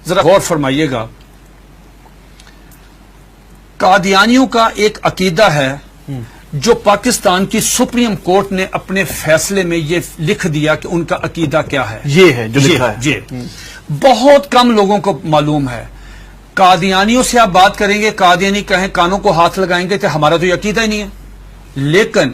ذرا غور فرمائیے گا، قادیانیوں کا ایک عقیدہ ہے جو پاکستان کی سپریم کورٹ نے اپنے فیصلے میں یہ لکھ دیا کہ ان کا عقیدہ کیا ہے. یہ ہے جو لکھا ہے. جی بہت کم لوگوں کو معلوم ہے. قادیانیوں سے آپ بات کریں گے، قادیانی کہیں کانوں کو ہاتھ لگائیں گے کہ ہمارا تو یہ عقیدہ ہی نہیں ہے. لیکن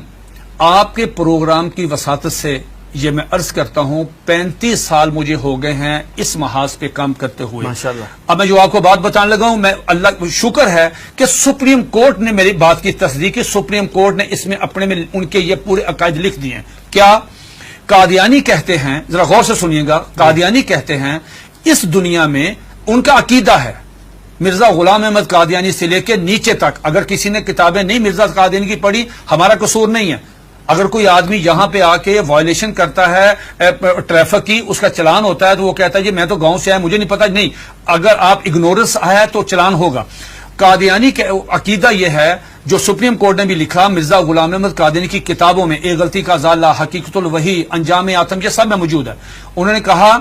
آپ کے پروگرام کی وساطت سے یہ میں عرض کرتا ہوں 35 سال مجھے ہو گئے ہیں اس محاذ پہ کام کرتے ہوئے. ماشاءاللہ. اب میں جو آپ کو بات بتانے لگا ہوں، میں اللہ شکر ہے کہ سپریم کورٹ نے میری بات کی تصدیق کی. سپریم کورٹ نے اس میں اپنے میں ان کے یہ پورے عقائد لکھ دیے ہیں. کیا قادیانی کہتے ہیں، ذرا غور سے سنیے گا، قادیانی کہتے ہیں اس دنیا میں ان کا عقیدہ ہے مرزا غلام احمد قادیانی سے لے کے نیچے تک. اگر کسی نے کتابیں نہیں مرزا قادیانی کی پڑھی، ہمارا قصور نہیں ہے. اگر کوئی آدمی یہاں پہ آ کے وائلیشن کرتا ہے ٹریفک کی، اس کا چلان ہوتا ہے تو وہ کہتا ہے جی میں تو گاؤں سے آیا، مجھے نہیں پتا. نہیں، اگر آپ اگنورنس ہے تو چلان ہوگا. قادیانی کا عقیدہ یہ ہے جو سپریم کورٹ نے بھی لکھا مرزا غلام احمد قادیانی کی کتابوں میں، ایک غلطی کا ازالہ، حقیقت الوحی، انجام آتم، یہ سب میں موجود ہے. انہوں نے کہا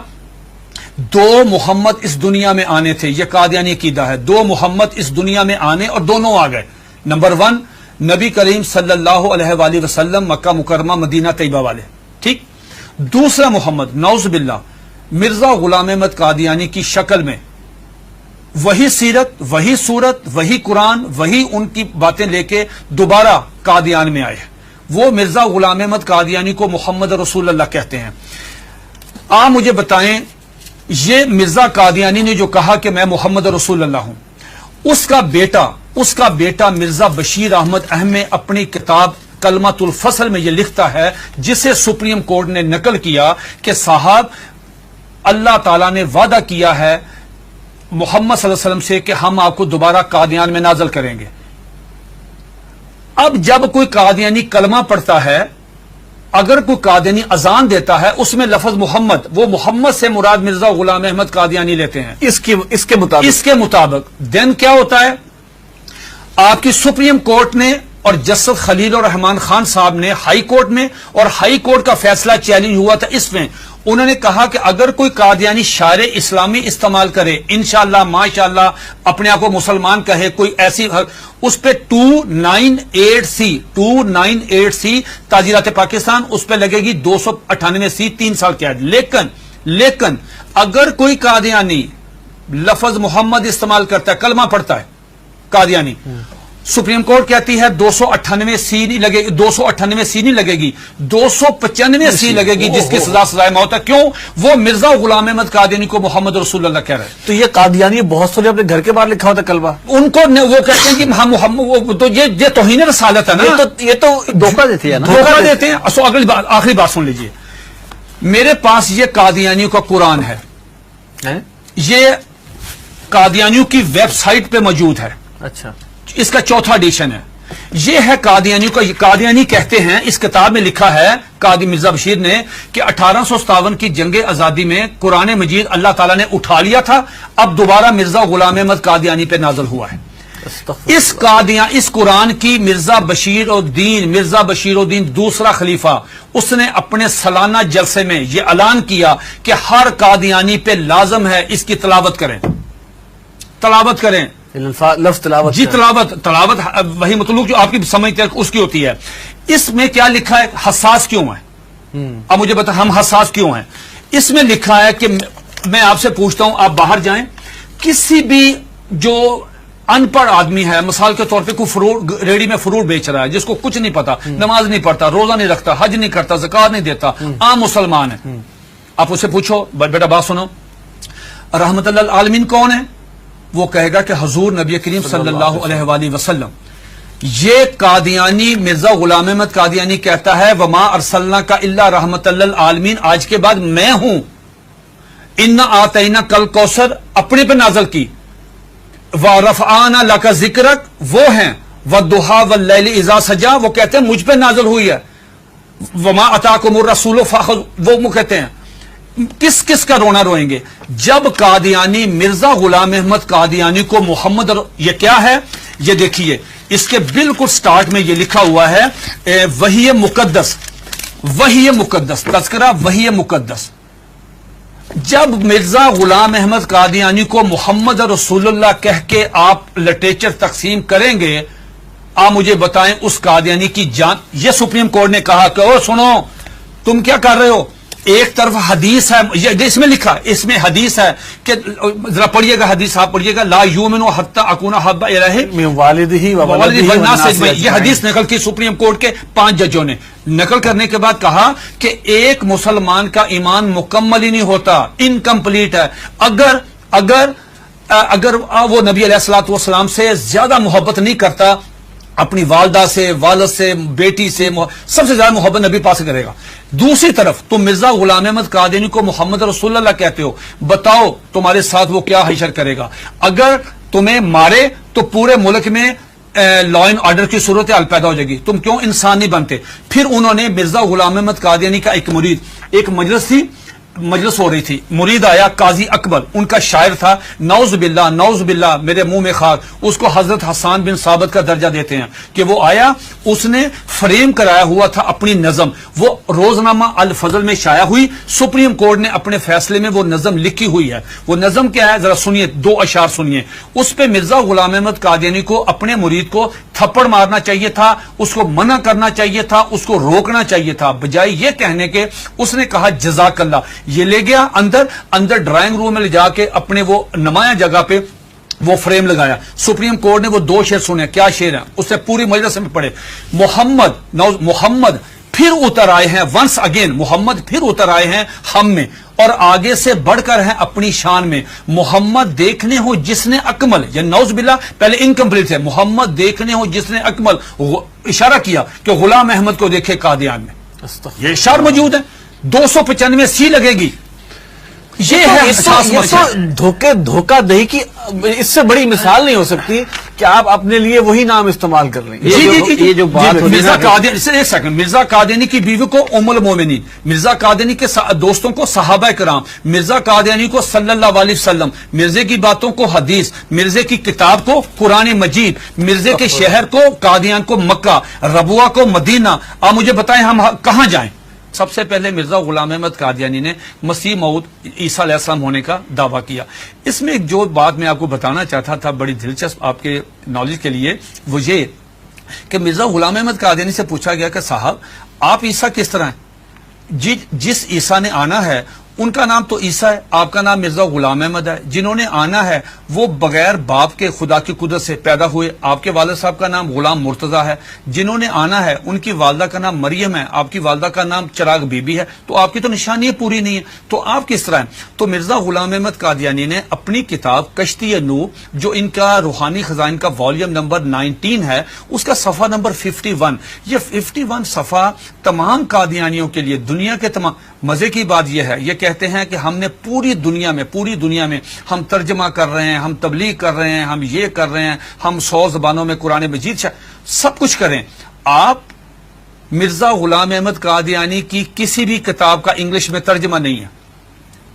2 محمد اس دنیا میں آنے تھے. یہ قادیانی عقیدہ ہے. 2 محمد اس دنیا میں آنے اور دونوں آ گئے. نمبر 1 نبی کریم صلی اللہ علیہ وآلہ وسلم، مکہ مکرمہ مدینہ طیبہ والے، ٹھیک. دوسرا محمد نعوذ باللہ مرزا غلام احمد قادیانی کی شکل میں، وہی سیرت، وہی صورت، وہی قرآن، وہی ان کی باتیں لے کے دوبارہ قادیان میں آئے. وہ مرزا غلام احمد قادیانی کو محمد رسول اللہ کہتے ہیں. آپ مجھے بتائیں، یہ مرزا قادیانی نے جو کہا کہ میں محمد رسول اللہ ہوں، اس کا بیٹا مرزا بشیر احمد احمد اپنی کتاب کلمۃ الفصل میں یہ لکھتا ہے، جسے سپریم کورٹ نے نقل کیا کہ صاحب اللہ تعالیٰ نے وعدہ کیا ہے محمد صلی اللہ علیہ وسلم سے کہ ہم آپ کو دوبارہ قادیان میں نازل کریں گے. اب جب کوئی قادیانی کلمہ پڑھتا ہے، اگر کوئی قادیانی اذان دیتا ہے، اس میں لفظ محمد، وہ محمد سے مراد مرزا غلام احمد قادیانی لیتے ہیں اس کے مطابق دین کیا ہوتا ہے؟ آپ کی سپریم کورٹ نے اور جسٹس خلیل الرحمان خان صاحب نے ہائی کورٹ میں، اور ہائی کورٹ کا فیصلہ چیلنج ہوا تھا اس میں، انہوں نے کہا کہ اگر کوئی قادیانی شعر اسلامی استعمال کرے، انشاءاللہ ماشاءاللہ اپنے آپ کو مسلمان کہے، کوئی ایسی، اس پہ 298C تعزیرات پاکستان، اس پہ لگے گی 298C 3 سال قید. لیکن اگر کوئی قادیانی لفظ محمد استعمال کرتا ہے، کلمہ پڑھتا ہے قادیانی، سپریم کورٹ کہتی ہے 298C نہیں لگے گی، 298C نہیں لگے گی، 295C لگے گی، جس کی سزا سزائے موت ہے. کیوں؟ وہ مرزا غلام احمد قادیانی کو محمد رسول اللہ کہہ رہے ہیں. تو یہ قادیانی بہت سارے اپنے گھر کے باہر لکھا ہوتا کلمہ، ان کو وہ کہتے ہیں کہ ہم محمد، تو یہ توہین رسالت ہے نا. یہ تو دھوکہ دیتے ہیں نا، دھوکہ دیتے ہیں. آخری بات سن لیجئے، میرے پاس یہ قادیانیوں کا قرآن ہے، یہ قادیانیوں کی ویب سائٹ پہ موجود ہے. اچھا، اس کا 4تھا ایڈیشن ہے. یہ ہے قادیانیوں کا. قادیانی کہتے ہیں، اس کتاب میں لکھا ہے قاضی مرزا بشیر نے کہ 1857 کی جنگ آزادی میں قرآن مجید اللہ تعالیٰ نے اٹھا لیا تھا، اب دوبارہ مرزا غلام احمد قادیانی پہ نازل ہوا ہے. اس قرآن کی مرزا بشیر الدین دوسرا خلیفہ، اس نے اپنے سالانہ جلسے میں یہ اعلان کیا کہ ہر قادیانی پہ لازم ہے اس کی تلاوت کریں. لفظ تلاوت، جی تلاوت وہی مطلوب جو آپ کی سمجھتے ہیں اس کی ہوتی ہے. اس میں کیا لکھا ہے؟ حساس کیوں ہے؟ اب مجھے بتا، ہم حساس کیوں ہیں؟ اس میں لکھا ہے کہ میں آپ سے پوچھتا ہوں، آپ باہر جائیں، کسی بھی جو ان پڑھ آدمی ہے، مثال کے طور پہ کوئی ریڑی میں فروٹ بیچ رہا ہے، جس کو کچھ نہیں پتا، نماز نہیں پڑھتا، روزہ نہیں رکھتا، حج نہیں کرتا، زکات نہیں دیتا، عام مسلمان ہے، آپ اسے پوچھو بیٹا بات سنو، رحمت اللہ العالمین کون ہے؟ وہ کہے گا کہ حضور نبی کریم صلی اللہ علیہ وآلہ وسلم. یہ قادیانی مرزا غلام احمد قادیانی کہتا ہے وما ارسلناک الا رحمت للعالمین، آج کے بعد میں ہوں. انا آتینا کل کوثر اپنے پہ نازل کی، ورفعنا لک ذکرک وہ ہیں، والضحی واللیل اذا سجا وہ کہتے ہیں مجھ پہ نازل ہوئی ہے، وما اتاکم الرسول فخذوہ وہ کہتے ہیں. کس کا رونا روئیں گے جب قادیانی مرزا غلام احمد قادیانی کو محمد یہ کیا ہے؟ یہ دیکھیے، اس کے بالکل سٹارٹ میں یہ لکھا ہوا ہے وحی مقدس، تذکرہ وحی مقدس. جب مرزا غلام احمد قادیانی کو محمد رسول اللہ کہہ کے آپ لٹریچر تقسیم کریں گے، آپ مجھے بتائیں اس قادیانی کی جان. یہ سپریم کورٹ نے کہا کہ او سنو تم کیا کر رہے ہو، ایک طرف حدیث ہے، اس میں لکھا، اس میں حدیث ہے کہ ذرا پڑھیے گا حدیث، آپ پڑھیے گا، لا یؤمن حتی اکون احب الیہ من والدہ و ولدہ والناس والناس اجمعین. یہ حدیث نقل کی سپریم کورٹ کے 5 ججوں نے. نقل کرنے کے بعد کہا کہ ایک مسلمان کا ایمان مکمل ہی نہیں ہوتا، انکمپلیٹ ہے اگر وہ نبی علیہ الصلوۃ والسلام سے زیادہ محبت نہیں کرتا، اپنی والدہ سے، والد سے، بیٹی سے، سب سے زیادہ محبت نبی پاس کرے گا. دوسری طرف تم مرزا غلام احمد قادیانی کو محمد رسول اللہ کہتے ہو، بتاؤ تمہارے ساتھ وہ کیا حشر کرے گا. اگر تمہیں مارے تو پورے ملک میں لا اینڈ آرڈر کی صورتحال پیدا ہو جائے گی، تم کیوں انسان نہیں بنتے. پھر انہوں نے مرزا غلام احمد قادیانی کا ایک مرید، ایک مجلس ہو رہی تھی، مرید آیا قاضی اکبر، ان کا شاعر تھا، نعوذ باللہ نعوذ باللہ میرے منہ میں خاک، اس کو حضرت حسان بن ثابت کا درجہ دیتے ہیں کہ وہ آیا، اس نے فریم کرایا ہوا تھا اپنی نظم، وہ روزنامہ الفضل میں شائع ہوئی، سپریم کورٹ نے اپنے فیصلے میں وہ نظم لکھی ہوئی ہے. وہ نظم کیا ہے ذرا سنیے، 2 اشعار سنیے. اس پہ مرزا غلام احمد قادیانی کو اپنے مرید کو تھپڑ مارنا چاہیے تھا، اس کو منع کرنا چاہیے تھا، اس کو روکنا چاہیے تھا، بجائے یہ کہنے کے اس نے کہا جزاک اللہ. یہ لے گیا اندر ڈرائنگ روم میں لے جا کے اپنے وہ نمایاں جگہ پہ وہ فریم لگایا. سپریم کورٹ نے وہ 2 شعر سنے. کیا شعر ہیں اس سے پوری مجلس میں پڑھے. محمد پھر اتر آئے ہیں، ونس اگین محمد پھر اتر آئے ہیں ہم میں، اور آگے سے بڑھ کر ہیں اپنی شان میں. محمد دیکھنے ہو جس نے اکمل، یا نعوذ باللہ پہلے انکمپلیٹ ہے، محمد دیکھنے ہو جس نے اکمل، اشارہ کیا کہ غلام احمد کو دیکھے قادیان میں. یہ اشعار موجود ہے، 295 سی لگے گی. یہ ہے دھوکہ دہی کی اس سے بڑی مثال نہیں ہو سکتی کہ آپ اپنے لیے وہی نام استعمال کر لیں. یہ جو بات مرزا قادیانی، ایک سیکنڈ، مرزا قادیانی کی بیوی کو ام المومنین، مرزا قادیانی کے دوستوں کو صحابہ کرام، مرزا قادیانی کو صلی اللہ علیہ وسلم، مرزے کی باتوں کو حدیث، مرزے کی کتاب کو قرآن مجید، مرزے کے شہر کو قادیان کو مکہ، ربوہ کو مدینہ. آپ مجھے بتائیں ہم کہاں جائیں؟ سب سے پہلے مرزا غلام احمد قادیانی نے مسیح موعود عیسیٰ علیہ السلام ہونے کا دعویٰ کیا. اس میں ایک جو بات میں آپ کو بتانا چاہتا تھا بڑی دلچسپ آپ کے نالج کے لیے، وہ یہ کہ مرزا غلام احمد قادیانی سے پوچھا گیا کہ صاحب آپ عیسیٰ کس طرح ہیں؟ جس عیسیٰ نے آنا ہے ان کا نام تو عیسیٰ ہے، آپ کا نام مرزا غلام احمد ہے. جنہوں نے آنا ہے وہ بغیر باپ کے خدا کی قدرت سے پیدا ہوئے، آپ کے والد صاحب کا نام غلام مرتضیٰ ہے. جنہوں نے آنا ہے ان کی والدہ کا نام مریم ہے، آپ کی والدہ کا نام چراغ بی بی ہے. تو آپ کی تو نشانی پوری نہیں ہے، تو آپ کس طرح ہیں؟ تو مرزا غلام احمد قادیانی نے اپنی کتاب کشتی نوح، جو ان کا روحانی خزائن کا والیوم نمبر 19 ہے، اس کا صفحہ نمبر 51، یہ 51 صفحہ تمام قادیانیوں کے لیے، دنیا کے تمام. مزے کی بات یہ ہے، یہ کہتے ہیں کہ ہم نے پوری دنیا میں ہم ترجمہ کر رہے ہیں، ہم تبلیغ کر رہے ہیں، ہم یہ کر رہے ہیں، ہم 100 زبانوں میں قرآن مجید سب کچھ کریں. آپ مرزا غلام احمد قادیانی کی کسی بھی کتاب کا انگلش میں ترجمہ نہیں ہے.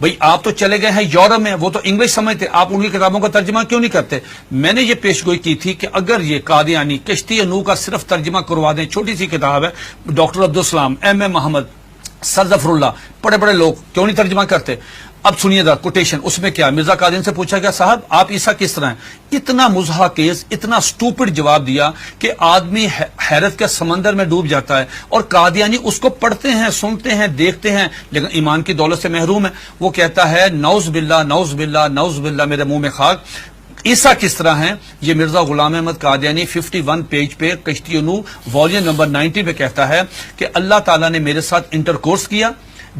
بھئی آپ تو چلے گئے ہیں یورپ میں، وہ تو انگلش سمجھتے، آپ ان کی کتابوں کا ترجمہ کیوں نہیں کرتے؟ میں نے یہ پیش گوئی کی تھی کہ اگر یہ قادیانی کشتی نوح کا صرف ترجمہ کروا دیں، چھوٹی سی کتاب ہے، ڈاکٹر عبدالسلام، ایم محمد، سر ظفر اللہ، بڑے لوگ کیوں نہیں ترجمہ کرتے؟ اب سنیے دا کوٹیشن، اس میں کیا مرزا قادیانی سے پوچھا گیا صاحب آپ عیسیٰ کس طرح ہیں؟ اتنا مضحکیز، اتنا سٹوپڈ جواب دیا کہ آدمی حیرت کے سمندر میں ڈوب جاتا ہے. اور قادیانی اس کو پڑھتے ہیں، سنتے ہیں، دیکھتے ہیں، لیکن ایمان کی دولت سے محروم ہے. وہ کہتا ہے نعوذ باللہ نعوذ باللہ نعوذ باللہ میرے منہ میں خاک. عیسیٰ کس طرح ہیں؟ یہ مرزا غلام احمد قادیانی 51 پیج پہ کشتی نوح والیوم نمبر 90 پہ کہتا ہے کہ اللہ تعالیٰ نے میرے ساتھ انٹرکورس کیا،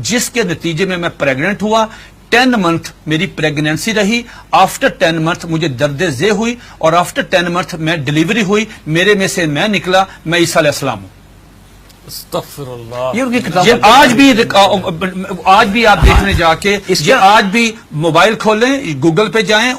جس کے نتیجے میں پریگننٹ ہوا. 10 منتھ میری پریگننسی رہی، آفٹر 10 منتھ مجھے درد ذیل ہوئی، اور آفٹر 10 منتھ میں ڈیلیوری ہوئی، میرے میں سے میں نکلا، میں عیسیٰ علیہ السلام ہوں. استغفر اللہ. یہ آج بھی آپ دیکھنے جا کے، یہ آج بھی موبائل کھولیں، گوگل پہ جائیں.